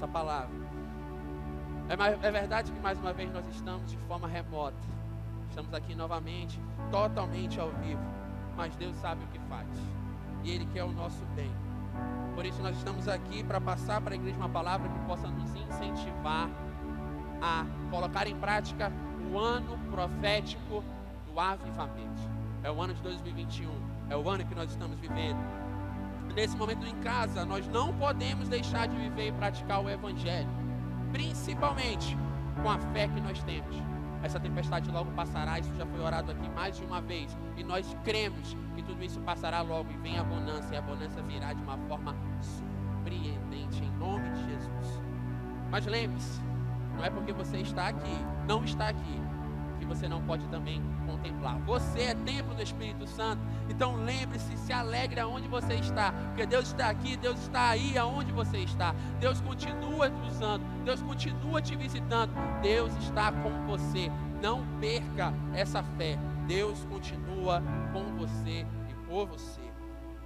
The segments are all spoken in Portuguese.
dessa palavra. É verdade que mais uma vez nós estamos de forma remota. Estamos aqui novamente, totalmente ao vivo. Mas Deus sabe o que faz. E Ele quer o nosso bem. Por isso nós estamos aqui para passar para a igreja uma palavra que possa nos incentivar a colocar em prática o ano profético do avivamento. É o ano de 2021. É o ano que nós estamos vivendo. Nesse momento em casa, nós não podemos deixar de viver e praticar o Evangelho. Principalmente com a fé que nós temos. Essa tempestade logo passará, isso já foi orado aqui mais de uma vez. E nós cremos que tudo isso passará logo e vem a bonança. E a bonança virá de uma forma surpreendente, em nome de Jesus. Mas lembre-se, não é porque você está aqui, não está aqui, que você não pode também contemplar. Você é templo do Espírito Santo. Então lembre-se, se alegre aonde você está, porque Deus está aqui, Deus está aí aonde você está. Deus continua te usando, Deus continua te visitando, Deus está com você. Não perca essa fé. Deus continua com você e por você.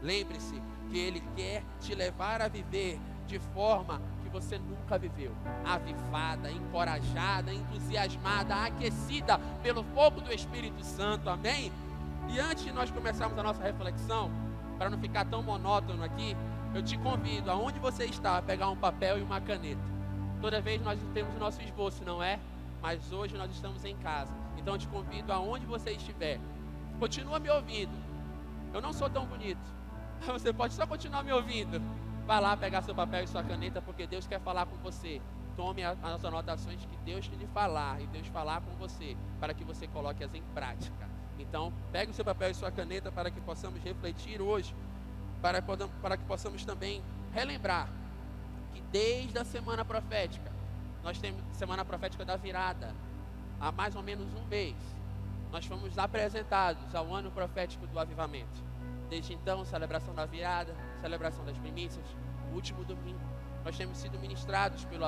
Lembre-se que Ele quer te levar a viver de forma que você nunca viveu, avivada, encorajada, entusiasmada, aquecida pelo fogo do Espírito Santo, amém? E antes de nós começarmos a nossa reflexão, para não ficar tão monótono aqui, eu te convido, aonde você está, a pegar um papel e uma caneta. Toda vez nós temos o nosso esboço, não é? Mas hoje nós estamos em casa, então eu te convido, aonde você estiver, continua me ouvindo. Eu não sou tão bonito, você pode só continuar me ouvindo. Vai lá pegar seu papel e sua caneta, porque Deus quer falar com você. Tome as anotações que Deus lhe falar e Deus falar com você, para que você coloque-as em prática. Então, pegue o seu papel e sua caneta para que possamos refletir hoje, para que possamos também relembrar que desde a semana profética, nós temos semana profética da virada, há mais ou menos um mês, nós fomos apresentados ao ano profético do avivamento. Desde então, celebração da virada, celebração das primícias, o último domingo, nós temos sido ministrados pelo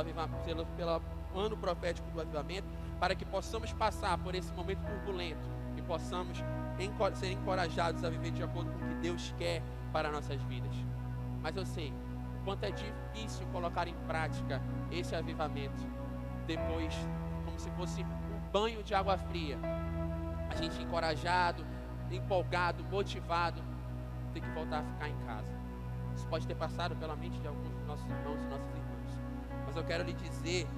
ano profético do avivamento, para que possamos passar por esse momento turbulento e possamos ser encorajados a viver de acordo com o que Deus quer para nossas vidas. Mas eu sei o quanto é difícil colocar em prática esse avivamento depois, como se fosse um banho de água fria. A gente encorajado, empolgado, motivado, tem que voltar a ficar em casa. Isso pode ter passado pela mente de alguns dos nossos irmãos e nossas irmãs. Mas eu quero lhe dizer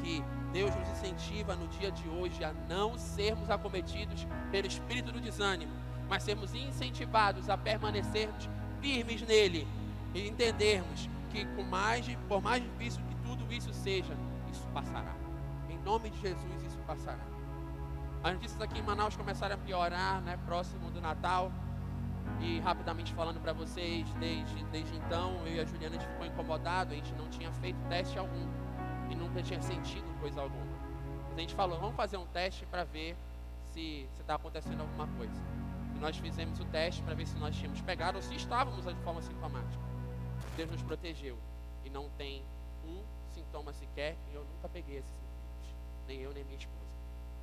que Deus nos incentiva no dia de hoje a não sermos acometidos pelo espírito do desânimo, mas sermos incentivados a permanecermos firmes nele e entendermos que por mais difícil que tudo isso seja, isso passará. Em nome de Jesus, isso passará. As notícias aqui em Manaus começaram a piorar, né, próximo do Natal. E rapidamente falando para vocês, desde então, eu e a Juliana, a gente ficou incomodado, a gente não tinha feito teste algum e nunca tinha sentido coisa alguma. Mas a gente falou, vamos fazer um teste para ver se está acontecendo alguma coisa. E nós fizemos o teste para ver se nós tínhamos pegado ou se estávamos de forma sintomática. Deus nos protegeu e não tem um sintoma sequer, e eu nunca peguei esse vírus, nem eu nem minha esposa.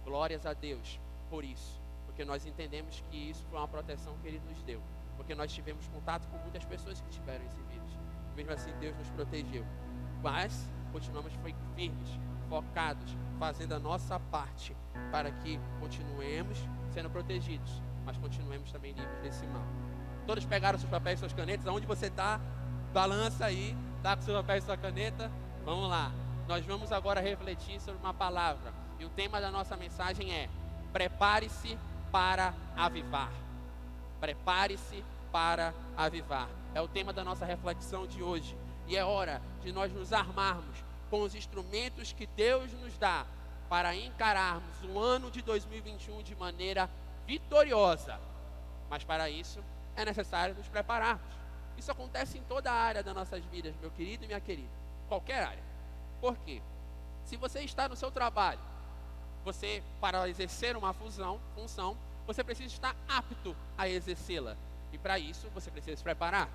Glórias a Deus por isso. Porque nós entendemos que isso foi uma proteção que Ele nos deu. Porque nós tivemos contato com muitas pessoas que tiveram esse vírus. Mesmo assim, Deus nos protegeu. Mas continuamos firmes, focados, fazendo a nossa parte para que continuemos sendo protegidos, mas continuemos também livres desse mal. Todos pegaram seus papéis e suas canetas. Aonde você está? Balança aí, está com seu papel e sua caneta. Vamos lá. Nós vamos agora refletir sobre uma palavra. E o tema da nossa mensagem é: prepare-se para avivar. Prepare-se para avivar. É o tema da nossa reflexão de hoje. E é hora de nós nos armarmos com os instrumentos que Deus nos dá para encararmos o ano de 2021 de maneira vitoriosa. Mas para isso é necessário nos prepararmos. Isso acontece em toda a área das nossas vidas, meu querido e minha querida. Qualquer área. Por quê? Se você está no seu trabalho, para exercer uma função, você precisa estar apto a exercê-la. E para isso, você precisa se preparar.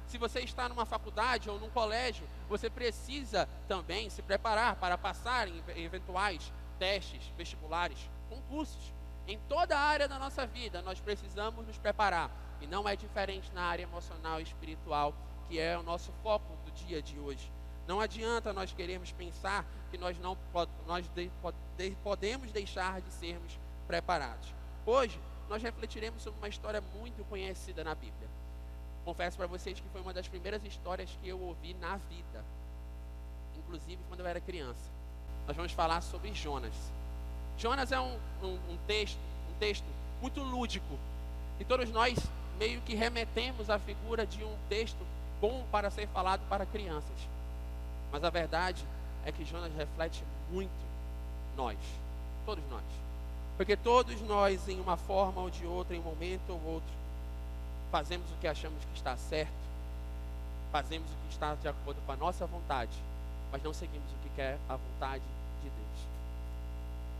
Se você está numa faculdade ou num colégio, você precisa também se preparar para passar em eventuais testes, vestibulares, concursos. Em toda a área da nossa vida, nós precisamos nos preparar. E não é diferente na área emocional e espiritual, que é o nosso foco do dia de hoje. Não adianta nós querermos pensar que nós não podemos deixar de sermos preparados. Hoje, nós refletiremos sobre uma história muito conhecida na Bíblia. Confesso para vocês que foi uma das primeiras histórias que eu ouvi na vida, inclusive quando eu era criança. Nós vamos falar sobre Jonas. Jonas é um texto muito lúdico, e todos nós meio que remetemos à figura de um texto bom para ser falado para crianças. Mas a verdade é que Jonas reflete muito nós, todos nós. Porque todos nós, em uma forma ou de outra, em um momento ou outro, fazemos o que achamos que está certo, fazemos o que está de acordo com a nossa vontade, mas não seguimos o que quer a vontade de Deus.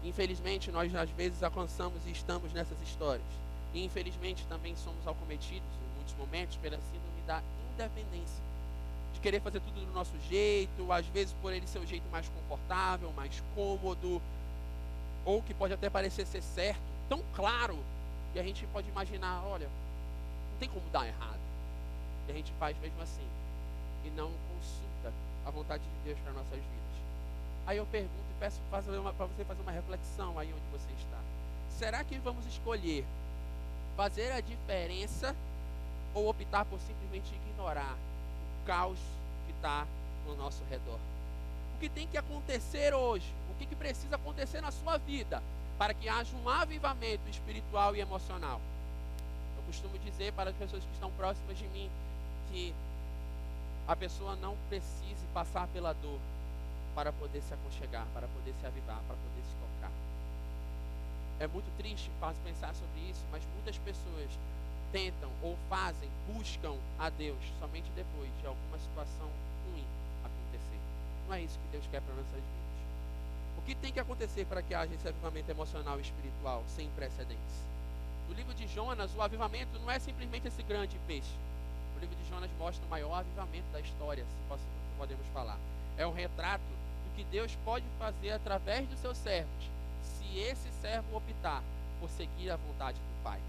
Infelizmente, nós às vezes alcançamos e estamos nessas histórias. E infelizmente também somos acometidos, em muitos momentos, pela síndrome da independência. De querer fazer tudo do nosso jeito, às vezes por ele ser o jeito mais confortável, mais cômodo, ou que pode até parecer ser certo, tão claro, que a gente pode imaginar, olha, não tem como dar errado. E a gente faz mesmo assim, e não consulta a vontade de Deus para nossas vidas. Aí eu pergunto e peço para você fazer uma reflexão aí onde você está. Será que vamos escolher fazer a diferença ou optar por simplesmente ignorar o caos que está no nosso redor? O que tem que acontecer hoje? O que precisa acontecer na sua vida para que haja um avivamento espiritual e emocional? Eu costumo dizer para as pessoas que estão próximas de mim que a pessoa não precise passar pela dor para poder se aconchegar, para poder se avivar, para poder se tocar. É muito triste pensar sobre isso, mas muitas pessoas tentam ou fazem, buscam a Deus somente depois de alguma situação ruim acontecer. Não é isso que Deus quer para nossas vidas. O que tem que acontecer para que haja esse avivamento emocional e espiritual sem precedentes? No livro de Jonas, o avivamento não é simplesmente esse grande peixe. O livro de Jonas mostra o maior avivamento da história, se podemos falar. É um retrato do que Deus pode fazer através dos seus servos, se esse servo optar por seguir a vontade do Pai.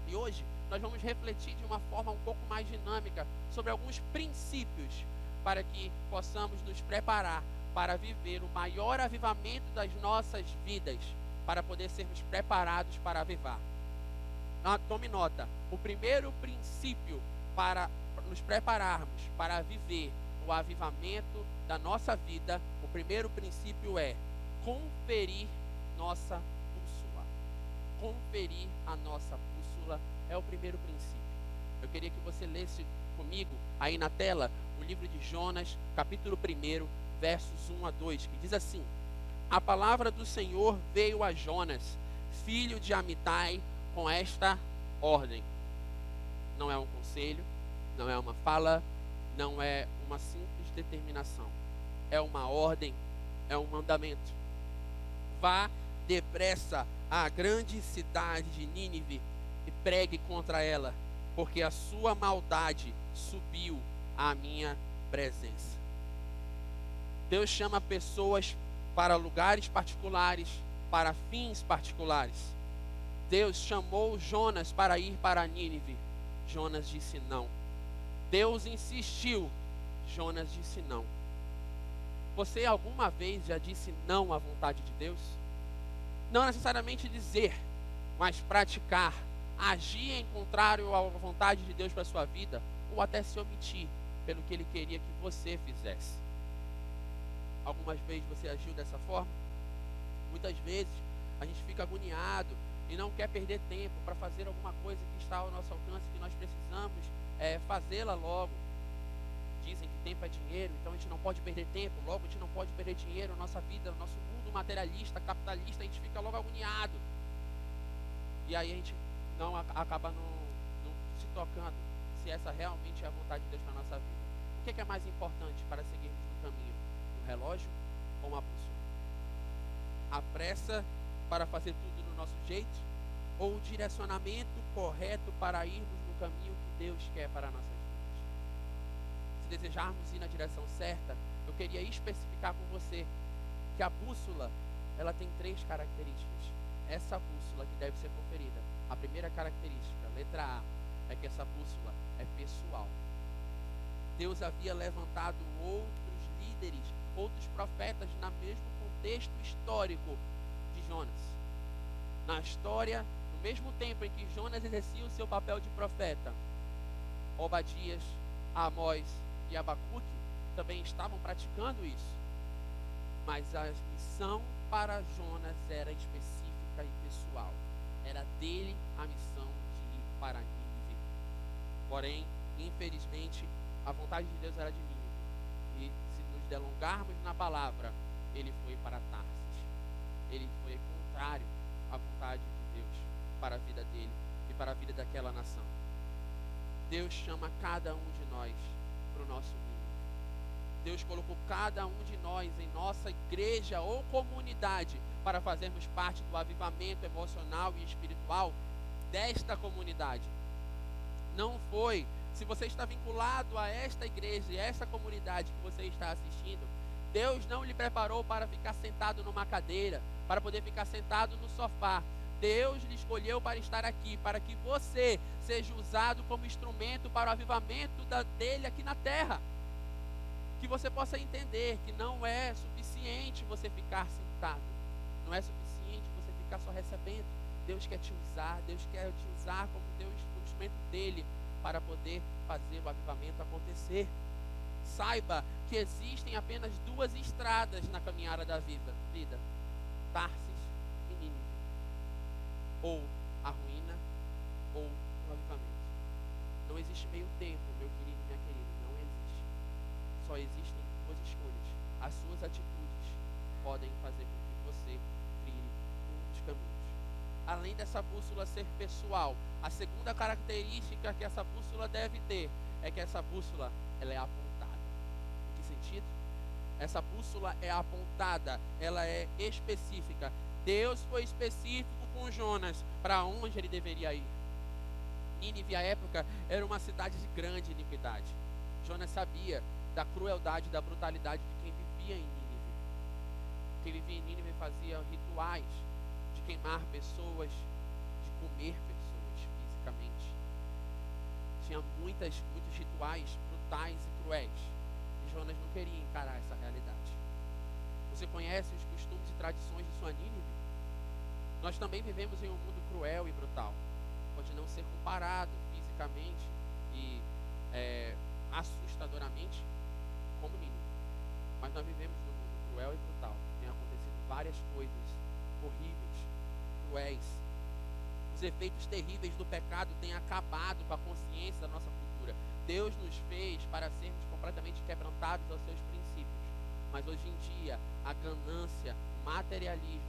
E hoje nós vamos refletir de uma forma um pouco mais dinâmica sobre alguns princípios para que possamos nos preparar para viver o maior avivamento das nossas vidas, para poder sermos preparados para avivar. Tome nota, o primeiro princípio para nos prepararmos para viver o avivamento da nossa vida, o primeiro princípio é conferir nossa bússola. Conferir a nossa bússola é o primeiro princípio. Eu queria que você lesse comigo, aí na tela, o livro de Jonas, capítulo 1, versos 1 a 2, que diz assim: A palavra do Senhor veio a Jonas, filho de Amitai, com esta ordem. Não é um conselho, não é uma fala, não é uma simples determinação. É uma ordem, é um mandamento. Vá depressa à grande cidade de Nínive e pregue contra ela, porque a sua maldade subiu à minha presença. Deus chama pessoas para lugares particulares, para fins particulares. Deus chamou Jonas para ir para Nínive. Jonas disse não. Deus insistiu. Jonas disse não. Você alguma vez já disse não à vontade de Deus? Não necessariamente dizer, mas praticar, agir em contrário à vontade de Deus para a sua vida, ou até se omitir pelo que Ele queria que você fizesse. Algumas vezes você agiu dessa forma? Muitas vezes a gente fica agoniado e não quer perder tempo para fazer alguma coisa que está ao nosso alcance, que nós precisamos fazê-la logo. Dizem que tempo é dinheiro, então a gente não pode perder tempo, logo a gente não pode perder dinheiro. Nossa vida, nosso mundo materialista, capitalista, a gente fica logo agoniado. E aí a gente não acaba não se tocando se essa realmente é a vontade de Deus para a nossa vida. O que é mais importante para seguirmos no caminho? Um relógio ou uma bússola? A pressa para fazer tudo do nosso jeito, ou o direcionamento correto para irmos no caminho que Deus quer para nossas vidas? Se desejarmos ir na direção certa, eu queria especificar com você que a bússola, ela tem 3 características. Essa bússola que deve ser conferida, a primeira característica, letra A, é que essa bússola é pessoal. Deus havia levantado outros contexto histórico de Jonas. Na história, no mesmo tempo em que Jonas exercia o seu papel de profeta, Obadias, Amós e Abacuque também estavam praticando isso. Mas a missão para Jonas era específica e pessoal. Era dele a missão de ir para Nínive. Porém, infelizmente, a vontade de Deus era de Nínive. E se nos delongarmos na palavra, ele foi para Tarsis. Ele foi contrário à vontade de Deus para a vida dele e para a vida daquela nação. Deus chama cada um de nós para o nosso Nínive. Deus colocou cada um de nós em nossa igreja ou comunidade para fazermos parte do avivamento emocional e espiritual desta comunidade. Não foi, se você está vinculado a esta igreja e a esta comunidade que você está assistindo, Deus não lhe preparou para ficar sentado numa cadeira, para poder ficar sentado no sofá. Deus lhe escolheu para estar aqui, para que você seja usado como instrumento para o avivamento dele aqui na terra. Que você possa entender que não é suficiente você ficar sentado. Não é suficiente você ficar só recebendo. Deus quer te usar. Deus quer te usar como Deus, o instrumento dele para poder fazer o avivamento acontecer. Saiba que existem apenas duas estradas na caminhada da vida. Tarsis e Nínive. Ou a ruína ou o avivamento. Não existe meio tempo, meu querido e minha querida. Só existem duas escolhas. As suas atitudes podem fazer com que você trilhe um dos caminhos. Além dessa bússola ser pessoal, a segunda característica que essa bússola deve ter é que essa bússola ela é apontada. Em que sentido? Essa bússola é apontada, ela é específica. Deus foi específico com Jonas para onde ele deveria ir. Nínive, à época, era uma cidade de grande iniquidade. Jonas sabia da crueldade, da brutalidade de quem vivia em Nínive. Quem vivia em Nínive fazia rituais de queimar pessoas, de comer pessoas fisicamente. Tinha muitos rituais brutais e cruéis. E Jonas não queria encarar essa realidade. Você conhece os costumes e tradições de sua Nínive? Nós também vivemos em um mundo cruel e brutal. Pode não ser comparado fisicamente e assustadoramente como Nínive. Mas nós vivemos num mundo cruel e brutal. Tem acontecido várias coisas horríveis, cruéis. Os efeitos terríveis do pecado têm acabado com a consciência da nossa cultura. Deus nos fez para sermos completamente quebrantados aos seus princípios. Mas hoje em dia, a ganância, o materialismo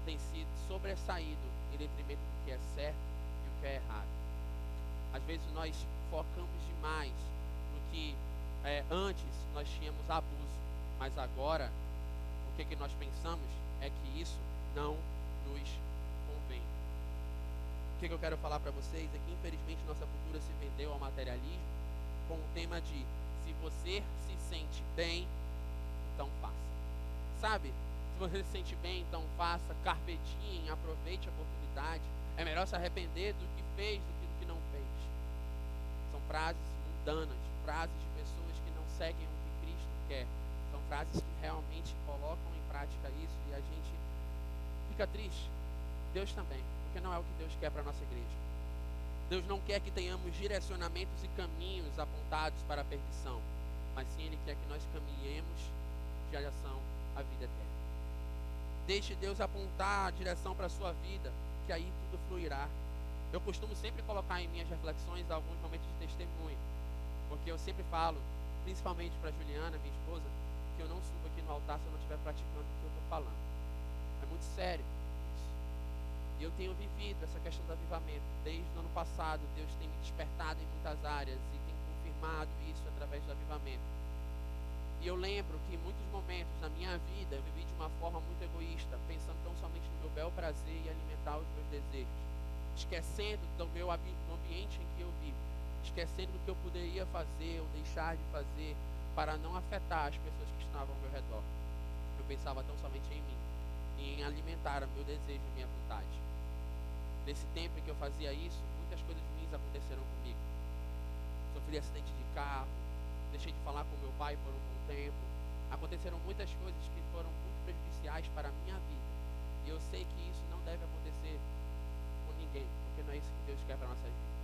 tem sido sobressaído em detrimento do que é certo e o que é errado. Às vezes nós focamos demais no que antes nós tínhamos abuso, mas agora o que nós pensamos é que isso não nos convém. O que eu quero falar para vocês é que infelizmente nossa cultura se vendeu ao materialismo com o tema de se você se sente bem, então faça. Sabe? Se você se sente bem, então faça. Carpe diem, aproveite a oportunidade. É melhor se arrepender do que fez do que do que não fez. São frases mundanas, frases de pessoas que não seguem o que Cristo quer. São frases que realmente colocam em prática isso e a gente fica triste. Deus também, porque não é o que Deus quer para a nossa igreja. Deus não quer que tenhamos direcionamentos e caminhos apontados para a perdição, mas sim Ele quer que nós caminhemos de direção à vida eterna. Deixe Deus apontar a direção para a sua vida, que aí tudo fluirá. Eu costumo sempre colocar em minhas reflexões alguns momentos de testemunho, porque eu sempre falo, principalmente para Juliana, minha esposa, que eu não subo aqui no altar se eu não estiver praticando o que eu estou falando. É muito sério isso. E eu tenho vivido essa questão do avivamento. Desde o ano passado, Deus tem me despertado em muitas áreas e tem confirmado isso através do avivamento. E eu lembro que em muitos momentos na minha vida eu vivi de uma forma muito egoísta, pensando tão somente no meu bel prazer e alimentar os meus desejos, esquecendo do meu ambiente em que eu vivo, esquecendo do que eu poderia fazer ou deixar de fazer para não afetar as pessoas que estavam ao meu redor. Eu pensava tão somente em mim e em alimentar o meu desejo e minha vontade. Nesse tempo em que eu fazia isso, muitas coisas ruins aconteceram comigo. Sofri acidente de carro, deixei de falar com meu pai por um bom tempo. Aconteceram muitas coisas que foram muito prejudiciais para a minha vida. E eu sei que isso não deve acontecer com ninguém, porque não é isso que Deus quer para nossas vidas.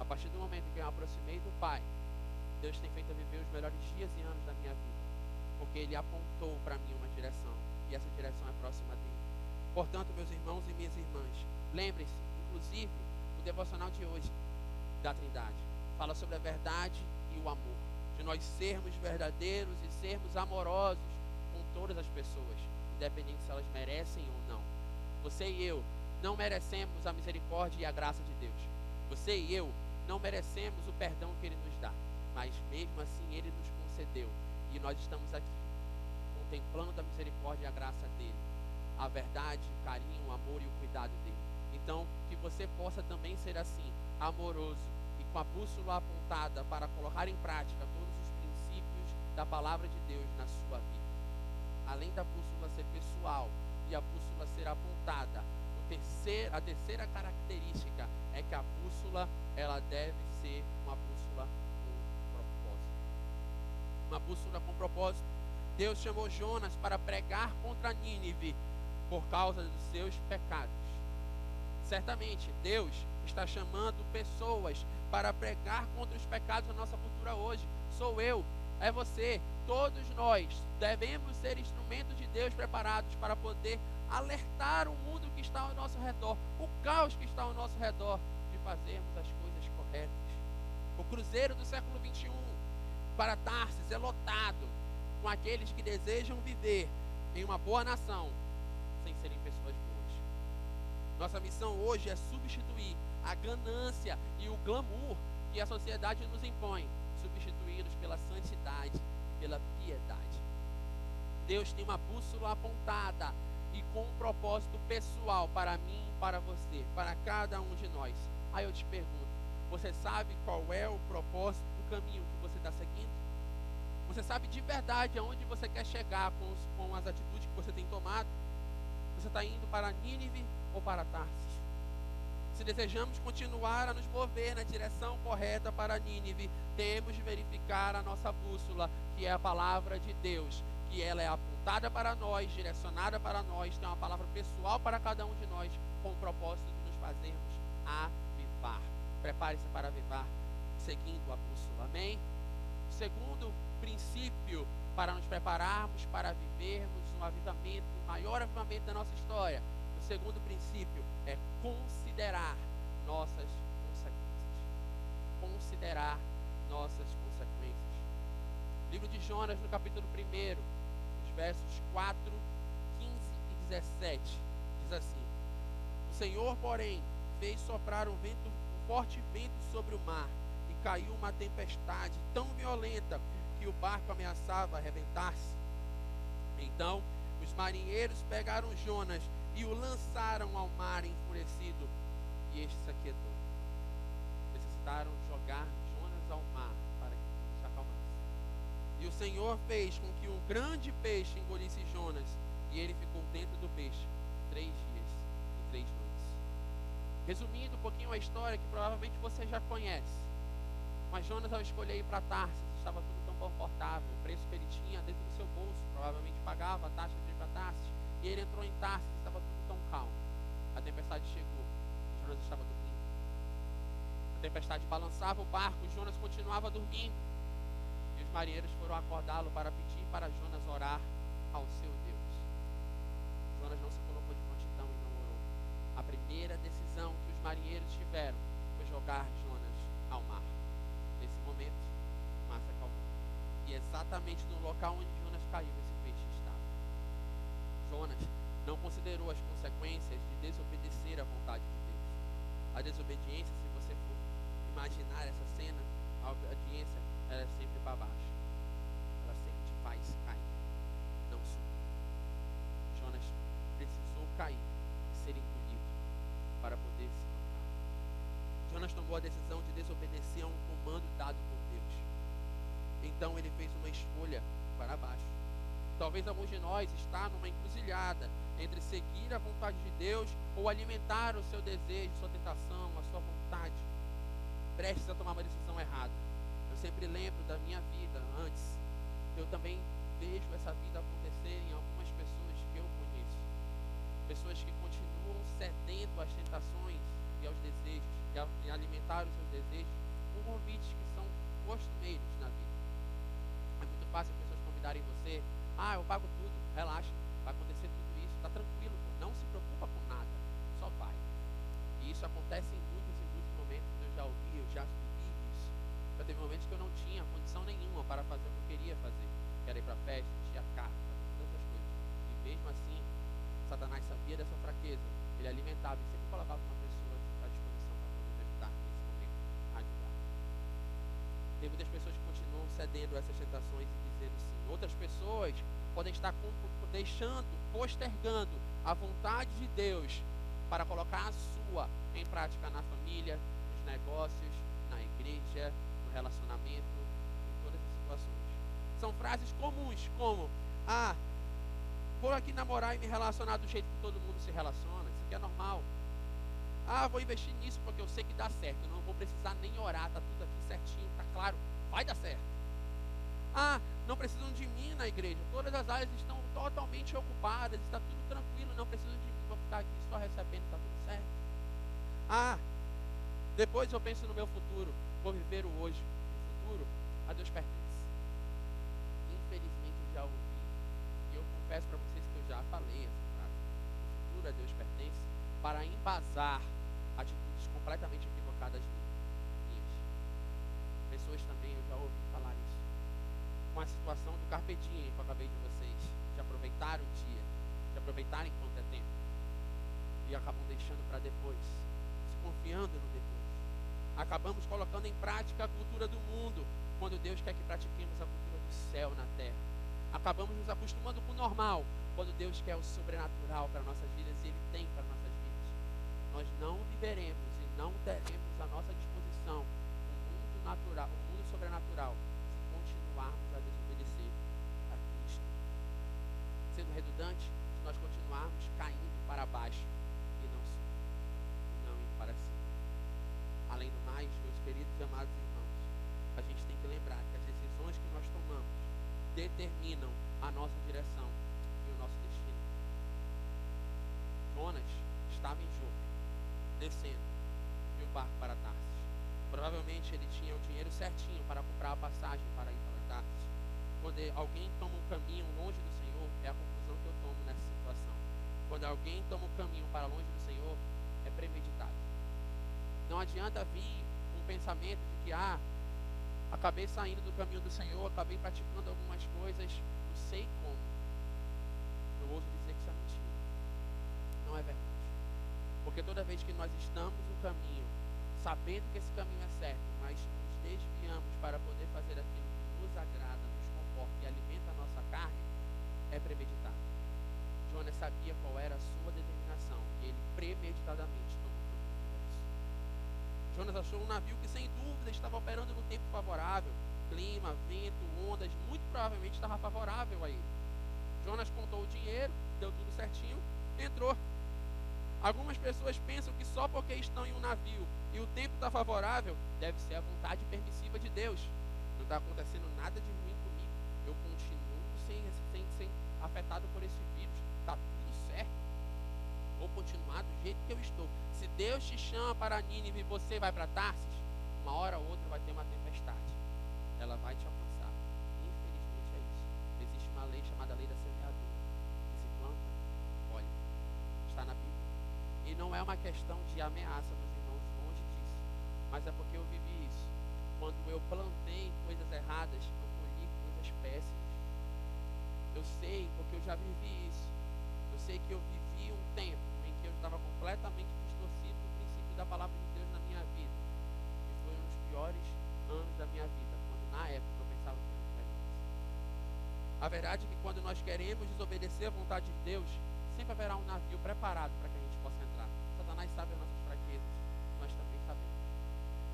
A partir do momento que eu me aproximei do Pai, Deus tem feito eu viver os melhores dias e anos da minha vida, porque Ele apontou para mim uma direção, e essa direção é próxima dele. Portanto, meus irmãos e minhas irmãs, lembrem-se, inclusive, o devocional de hoje da Trindade fala sobre a verdade e o amor, de nós sermos verdadeiros e sermos amorosos com todas as pessoas, independente se elas merecem ou não. Você e eu não merecemos a misericórdia e a graça de Deus. Você e eu não merecemos o perdão que Ele nos dá, mas mesmo assim Ele nos concedeu, e nós estamos aqui contemplando a misericórdia e a graça dele, a verdade, o carinho, o amor e o cuidado dele. Então, que você possa também ser assim, amoroso e com a bússola apontada para colocar em prática todos os princípios da palavra de Deus na sua vida. Além da bússola ser pessoal e a bússola ser apontada, a terceira característica é que a bússola, ela deve ser uma bússola com propósito. Uma bússola com propósito. Deus chamou Jonas para pregar contra Nínive por causa dos seus pecados. Certamente, Deus está chamando pessoas para pregar contra os pecados da nossa cultura hoje. Sou eu, é você, todos nós devemos ser instrumentos de Deus preparados para poder alertar o mundo que está ao nosso redor, o caos que está ao nosso redor, de fazermos as coisas corretas. O cruzeiro do século 21 para Tarsis é lotado com aqueles que desejam viver em uma boa nação sem serem pessoas boas. Nossa missão hoje é substituir a ganância e o glamour que a sociedade nos impõe, substituí-los pela santidade e pela piedade. Deus tem uma bússola apontada e com um propósito pessoal para mim e para você, para cada um de nós. Aí eu te pergunto, você sabe qual é o propósito do caminho que você está seguindo? Você sabe de verdade aonde você quer chegar com as atitudes que você tem tomado? Você está indo para Nínive ou para Tarsis? Se desejamos continuar a nos mover na direção correta para Nínive, temos de verificar a nossa bússola, que é a palavra de Deus, que ela é apontada para nós, direcionada para nós, tem uma palavra pessoal para cada um de nós, com o propósito de nos fazermos avivar. Prepare-se para avivar, seguindo a bússola, amém? Segundo princípio para nos prepararmos para vivermos um avivamento, o maior avivamento da nossa história. O segundo princípio é considerar nossas consequências. Considerar nossas consequências. Livro de Jonas, no capítulo 1, os versos 4, 15 e 17, diz assim: O Senhor, porém, fez soprar um forte vento sobre o mar, e caiu uma tempestade tão violenta que o barco ameaçava arrebentar-se. Então os marinheiros pegaram Jonas e o lançaram ao mar enfurecido, e este se aquietou. Necessitaram jogar Jonas ao mar para que tudo se acalmasse. E o Senhor fez com que um grande peixe engolisse Jonas, e ele ficou dentro do peixe 3 dias e 3 noites. Resumindo um pouquinho a história que provavelmente você já conhece, mas Jonas, ao escolher ir para Tarsis, estava tudo tão confortável, o preço que ele tinha dentro do seu bolso, provavelmente pagava a taxa de ir para Tarsis, e ele entrou em Tarsis, estava tudo tão calmo. A tempestade chegou, Jonas estava dormindo. A tempestade balançava o barco, Jonas continuava dormindo. E os marinheiros foram acordá-lo para pedir para Jonas orar ao seu Deus. Jonas não se colocou de prontidão e não orou. A primeira decisão que os marinheiros tiveram foi jogar Jonas ao mar. Nesse momento, o mar se acalmou. E exatamente no local onde Jonas caiu, esse peixe estava. Jonas não considerou as consequências de desobedecer à vontade de Deus. A desobediência, se você for imaginar essa cena, a obediência, ela é sempre para baixo. Ela sempre te faz cair, não subir. Jonas precisou cair e ser engolido para poder se tocar. Jonas tomou a decisão de desobedecer a um comando dado por Deus. Então ele fez uma escolha para baixo. Talvez alguns de nós está numa encruzilhada entre seguir a vontade de Deus ou alimentar o seu desejo, sua tentação, a sua vontade, prestes a tomar uma decisão errada. Eu sempre lembro da minha vida antes. Eu também vejo essa vida acontecer em algumas pessoas desejos com convites que são costumeiros na vida. É muito fácil as pessoas convidarem você. Ah, eu pago tudo, relaxa, vai acontecer tudo isso, tá tranquilo, pô, não se preocupa com nada, só vai. E isso acontece em muitos momentos, eu já ouvi, eu já vivi isso. Já teve momentos que eu não tinha condição nenhuma para fazer o que eu queria fazer, que era ir para festa, encher a cara, fazer todas essas coisas. E mesmo assim, Satanás sabia dessa fraqueza, ele alimentava e sempre colocava uma pessoa à disposição para poder me ajudar nesse momento, a ajudar. Tem muitas pessoas que continuam cedendo a essas tentações e dizendo sim. Outras pessoas podem estar postergando a vontade de Deus para colocar a sua em prática na família, nos negócios, na igreja, no relacionamento, em todas as situações. São frases comuns como: ah, vou aqui namorar e me relacionar do jeito que todo mundo se relaciona, isso aqui é normal. Ah, vou investir nisso porque eu sei que dá certo, eu não vou precisar nem orar, tá tudo aqui certinho, tá claro, vai dar certo. Ah, não precisam de mim na igreja, todas as áreas estão totalmente ocupadas, está tudo tranquilo, não precisam de mim, vou ficar aqui só recebendo, está tudo certo. Ah, depois eu penso no meu futuro, vou viver o hoje, o futuro a Deus pertence. Infelizmente eu já ouvi, e eu confesso para vocês que eu já falei essa frase, o futuro a Deus pertence, para embasar atitudes completamente equivocadas minhas. Pessoas também, eu já ouvi falar isso, com a situação do carpe diem que eu acabei de vocês, de aproveitar o dia, de aproveitar enquanto é tempo, e acabam deixando para depois, se confiando no depois. Acabamos colocando em prática a cultura do mundo, quando Deus quer que pratiquemos a cultura do céu na terra. Acabamos nos acostumando com o normal, quando Deus quer o sobrenatural para nossas vidas, e Ele tem para nossas vidas. Nós não viveremos e não teremos à nossa disposição o mundo natural, o mundo sobrenatural, se continuarmos a desobedecer a Cristo. Sendo redundante, se nós continuarmos caindo para baixo e não subir, e não indo para cima. Além do mais, meus queridos e amados irmãos, a gente tem que lembrar que as decisões que nós tomamos determinam a nossa direção e o nosso destino. Jonas estava em Jope, descendo de um barco para Tarsis. Provavelmente ele tinha o dinheiro certinho para comprar a passagem para ir para Tarsis. Quando alguém toma um caminho longe do Senhor, é a conclusão que eu tomo nessa situação. Quando alguém toma um caminho para longe do Senhor, é premeditado. Não adianta vir um pensamento de que acabei saindo do caminho do Senhor, acabei praticando algumas coisas, não sei como. Eu ouso dizer que isso é mentira. Não é verdade. Porque toda vez que nós estamos no caminho, sabendo que esse caminho é certo, mas nos desviamos para poder fazer aquilo que nos agrada, nos conforta e alimenta a nossa carne, é premeditado. Jonas sabia qual era a sua determinação e ele premeditadamente tomou o caminho inverso. Jonas achou um navio que sem dúvida estava operando no tempo favorável. Clima, vento, ondas, muito provavelmente estava favorável a ele. Jonas contou o dinheiro, deu tudo certinho, entrou. Algumas pessoas pensam que só porque estão em um navio e o tempo está favorável, deve ser a vontade permissiva de Deus. Não está acontecendo nada de ruim comigo. Eu continuo sem afetado por esse vírus. Está tudo certo. Vou continuar do jeito que eu estou. Se Deus te chama para Nínive e você vai para Tarsis, uma hora ou outra vai ter uma tempestade. Ela vai te alcançar. Infelizmente é isso. Existe uma lei chamada lei da semeadura. Que se planta, olha, está na Bíblia. E não é uma questão de ameaça, meus irmãos, longe disso. Mas é porque eu vivi isso. Quando eu plantei coisas erradas, eu colhi coisas péssimas. Eu sei, porque eu já vivi isso. Eu sei que eu vivi um tempo em que eu estava completamente distorcido do princípio da palavra de Deus na minha vida. E foi um dos piores anos da minha vida, quando na época eu pensava que não tinha chance. A verdade é que quando nós queremos desobedecer a vontade de Deus, sempre haverá um navio preparado para que a gente possa entrar. Satanás sabe as nossas fraquezas, nós também sabemos.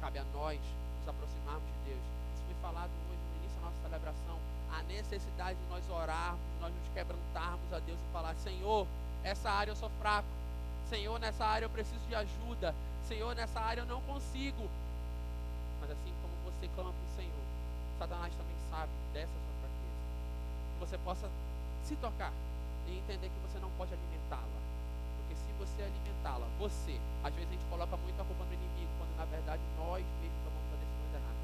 Cabe a nós nos aproximarmos de Deus. Isso foi falado hoje no início da nossa celebração. A necessidade de nós orarmos, de nós nos quebrantarmos a Deus e falar: Senhor, essa área eu sou fraco. Senhor, nessa área eu preciso de ajuda. Senhor, nessa área eu não consigo. Mas assim como você clama para o Senhor, Satanás também sabe dessa sua fraqueza. Que você possa se tocar e entender que você não pode alimentá-la. Porque se você alimentá-la. Você. Às vezes a gente coloca muito a culpa no inimigo, quando na verdade nós mesmos tomamos a decisão errada.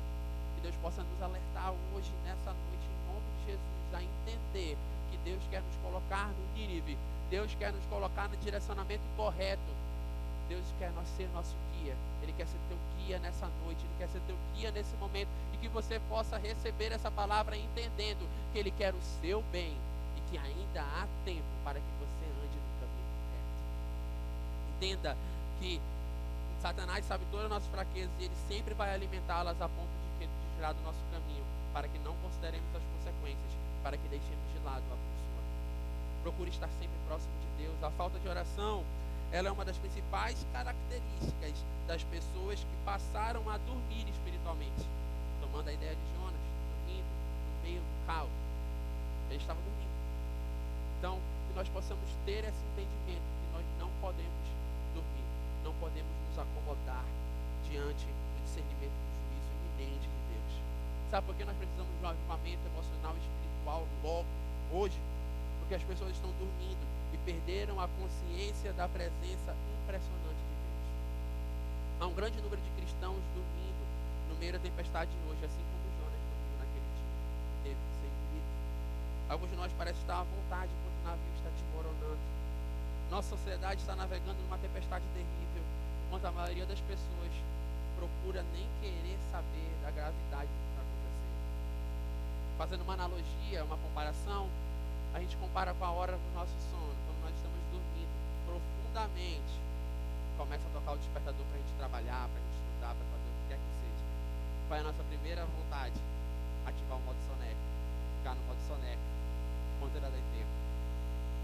Que Deus possa nos alertar hoje, nessa noite, em nome de Jesus, a entender que Deus quer nos colocar no Nínive. Deus quer nos colocar no direcionamento correto. Deus quer ser nosso guia. Ele quer ser teu guia nessa noite. Ele quer ser teu guia nesse momento. E que você possa receber essa palavra entendendo que Ele quer o seu bem. E que ainda há tempo para que você ande no caminho correto. Entenda que Satanás sabe todas as nossas fraquezas e ele sempre vai alimentá-las a ponto de tirar do nosso caminho, para que não consideremos as consequências, para que deixemos de lado a bússola. Procure estar sempre próximo de Deus. A falta de oração, ela é uma das principais características das pessoas que passaram a dormir espiritualmente. Tomando a ideia de Jonas, dormindo no meio do caos. Ele estava dormindo. Então, que nós possamos ter esse entendimento que nós não podemos dormir, não podemos nos acomodar diante do discernimento do juízo iminente de Deus. Sabe por que nós precisamos de um avivamento emocional e espiritual logo, hoje? Porque as pessoas estão dormindo e perderam a consciência da presença impressionante de Deus. Há um grande número de cristãos dormindo no meio da tempestade de hoje, assim como Jonas dormiu naquele dia. Teve que ser engolido. Alguns de nós parece estar à vontade enquanto o navio está desmoronando. Nossa sociedade está navegando numa tempestade terrível, enquanto a maioria das pessoas procura nem querer saber da gravidade do que está acontecendo. Fazendo uma analogia, uma comparação, a gente compara com a hora do nosso sono, quando nós estamos dormindo profundamente, começa a tocar o despertador para a gente trabalhar, para a gente estudar, para fazer o que quer que seja. Qual é a nossa primeira vontade? Ativar o modo soneca, ficar no modo soneca, quanto ainda tem tempo,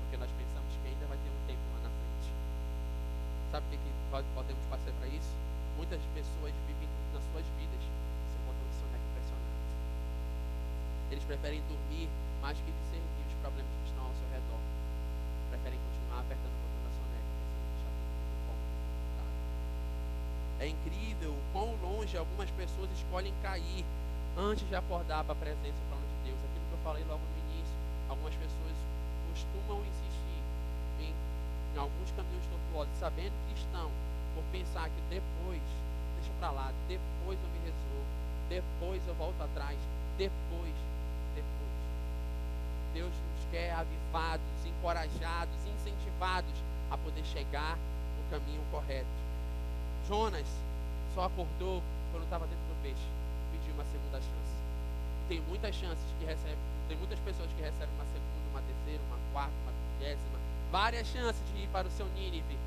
porque nós pensamos que ainda vai ter um tempo lá na frente. Sabe o que podemos fazer para isso? Muitas pessoas vivem nas suas vidas sem botão de soneca pressionado. Eles preferem dormir mais que discernir os problemas que estão ao seu redor. Preferem continuar apertando o botão da soneca, pensando que já tem muito como resultado. É incrível o quão longe algumas pessoas escolhem cair antes de acordar para a presença e plano de Deus. Aquilo que eu falei logo no início, algumas pessoas costumam insistir em alguns caminhos tortuosos, sabendo que estão, por pensar que depois, deixa para lá, depois eu me resolvo, depois eu volto atrás, depois. Deus nos quer avivados, encorajados, incentivados a poder chegar no caminho correto. Jonas só acordou quando estava dentro do peixe, pediu uma segunda chance. E tem muitas chances que recebem, tem muitas pessoas que recebem uma segunda, uma terceira, uma quarta, uma 20ª, várias chances de ir para o seu Nínive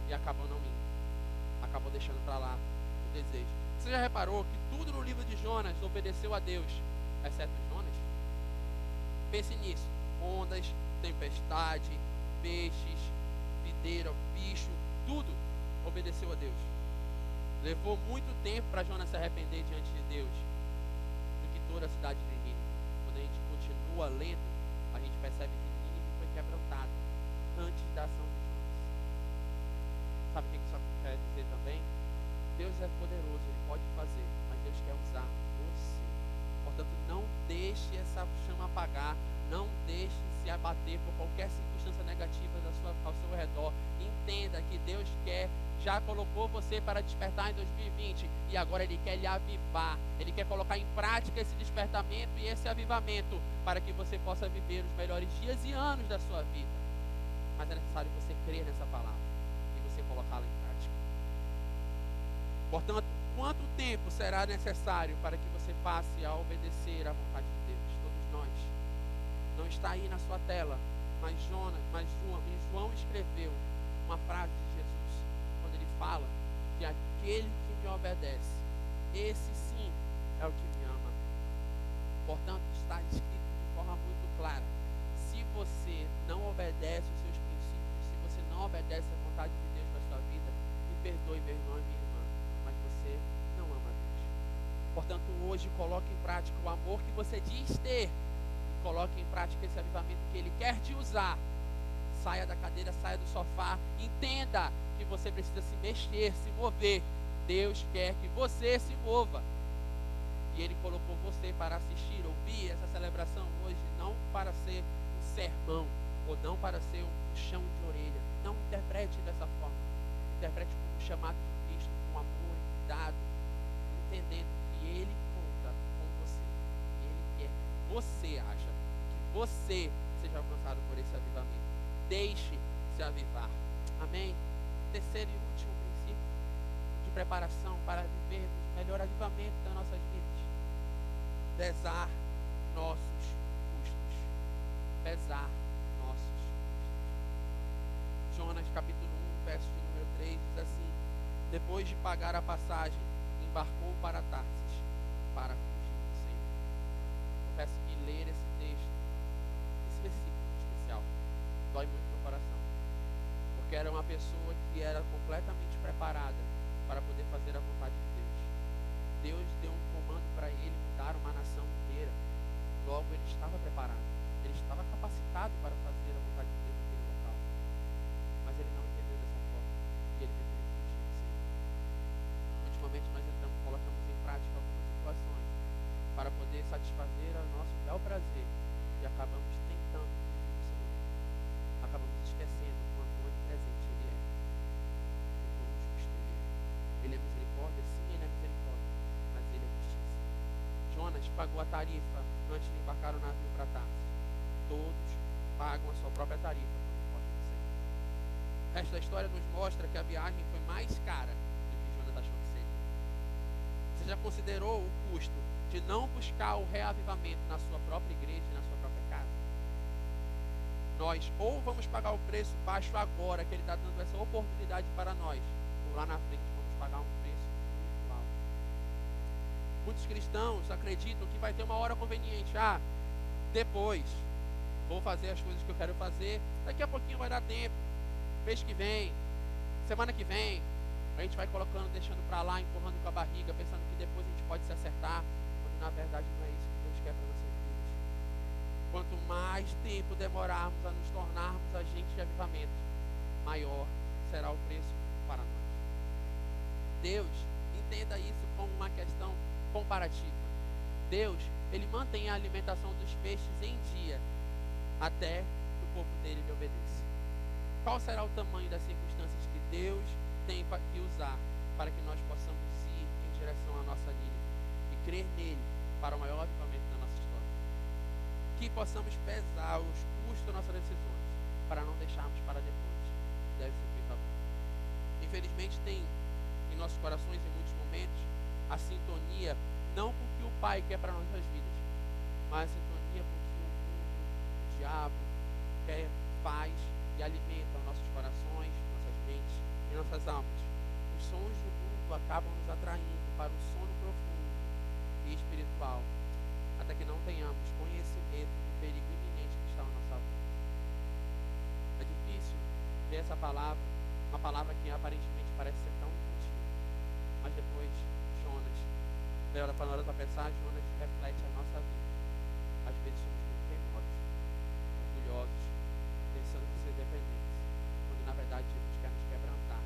e acabou não indo. Acabou deixando para lá o desejo. Você já reparou que tudo no livro de Jonas obedeceu a Deus, exceto Jonas? Pense nisso. Ondas, tempestade, peixes, videira, bicho, tudo obedeceu a Deus. Levou muito tempo para Jonas se arrepender diante de Deus do que toda a cidade de Nínive. Quando a gente continua lendo, a gente percebe que Nínive foi quebrantado antes da ação de Jonas. Sabe o que isso quer dizer também? Deus é poderoso, Ele pode fazer, mas Deus quer usar você. Portanto, não deixe essa chama apagar, não deixe se abater por qualquer circunstância negativa ao seu redor. Entenda que Deus já colocou você para despertar em 2020 e agora Ele quer lhe avivar. Ele quer colocar em prática esse despertamento e esse avivamento para que você possa viver os melhores dias e anos da sua vida. Mas é necessário você crer nessa palavra e você colocá-la em prática. Portanto, quanto tempo será necessário para que você passe a obedecer à vontade de Deus? Todos nós. Não está aí na sua tela, mas João escreveu uma frase de Jesus, quando ele fala que aquele que me obedece, esse sim é o que me ama. Portanto, está escrito de forma muito clara: se você não obedece os seus princípios, se você não obedece à vontade de Deus para a sua vida, me perdoe, meu irmão e minha irmã, mas você não ama Deus. Portanto, hoje coloque em prática o amor que você diz ter e coloque em prática esse avivamento que Ele quer te usar. Saia da cadeira, saia do sofá, entenda que você precisa se mexer, se mover. Deus quer que você se mova. E Ele colocou você para assistir, ouvir essa celebração hoje, não para ser um sermão ou não para ser um puxão de orelha. Não interprete dessa forma. Interprete como um chamado de Cristo, com amor e cuidado, entendendo que Ele conta com você. Ele quer que você haja, que você seja alcançado por esse avivamento. Deixe se avivar. Amém? Terceiro e último princípio de preparação para vivermos o melhor avivamento das nossas vidas. Pesar nossos custos. Pesar nossos custos. Jonas capítulo 1, verso de número 3 diz assim: depois de pagar a passagem, embarcou para Tarsis para fugir do Senhor. Eu peço que ler esse texto, esse versículo especial, dói muito no coração, porque era uma pessoa que era completamente preparada para poder fazer a vontade de Deus. Deus deu um comando para ele mudar uma nação inteira. Logo ele estava preparado, ele estava capacitado para fazer a vontade de Deus naquele local, mas ele não entendeu dessa forma e ele preferiu fugir do Senhor. Ultimamente nós colocamos em prática algumas situações para poder satisfazer o nosso bel prazer e acabamos tentando fugir do Senhor. Acabamos esquecendo o quanto onipresente Ele é, o quão justo Ele é. Ele é misericórdia, sim, Ele é misericórdia, mas Ele é justiça. Jonas pagou a tarifa antes de embarcar o navio para Tarsis. Todos pagam a sua própria tarifa quando fogem do Senhor. O resto da história nos mostra que a viagem foi mais cara do que Jonas achou que seria. Você já considerou o custo de não buscar o reavivamento na sua própria igreja e na sua própria casa? Nós ou vamos pagar o preço baixo agora, que Ele está dando essa oportunidade para nós, ou lá na frente vamos pagar um preço muito alto. Muitos cristãos acreditam que vai ter uma hora conveniente. Depois vou fazer as coisas que eu quero fazer, daqui a pouquinho vai dar tempo, mês que vem, semana que vem, a gente vai colocando, deixando para lá, empurrando com a barriga, pensando que depois a gente pode se acertar, quando na verdade não é isso que Deus quer para nossas vidas. Quanto mais tempo demorarmos a nos tornarmos agentes de avivamento, maior será o preço para nós. Deus, entenda isso como uma questão comparativa. Deus, Ele mantém a alimentação dos peixes em dia, até que o povo dele lhe obedeça. Qual será o tamanho das circunstâncias que Deus tem que usar para que nós possamos ir em direção à nossa Nínive e crer nele para o maior avivamento da nossa história? Que possamos pesar os custos das nossas decisões para não deixarmos para depois. Deve ser feito agora. Infelizmente tem em nossos corações em muitos momentos a sintonia não com o que o Pai quer para nossas vidas, mas a sintonia com o que o mundo, o diabo quer, faz e alimenta nossos corações, nossas mentes e nossas almas. Os sons do mundo acabam nos atraindo para um sono profundo e espiritual, até que não tenhamos conhecimento do perigo iminente que está ao nosso volta. É difícil ver essa palavra, uma palavra que aparentemente parece ser tão infantil, mas depois Jonas, para nós pensar, Jonas reflete a nossa vida. Às vezes somos muito teimosos, orgulhosos, pensando em ser dependentes, quando na verdade Jesus quer nos quebrantar.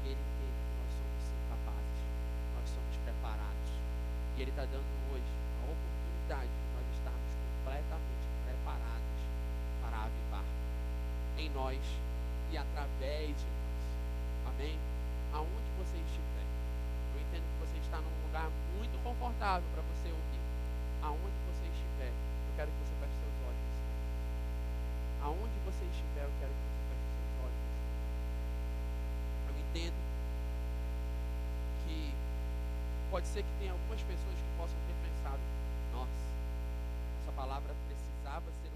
E Ele entende que nós somos sim capazes, nós somos preparados. E Ele está dando hoje a oportunidade de nós estarmos completamente preparados para avivar em nós e através de nós. Amém? Aonde você estiver, eu entendo que você está num lugar muito confortável para você ouvir. Aonde você estiver, eu quero que você feche seus olhos nesse momento. Aonde você estiver, eu quero que você feche seus olhos nesse momento. Eu entendo que pode ser que tenha algumas pessoas que possam ter pensado: nossa, essa palavra precisava ser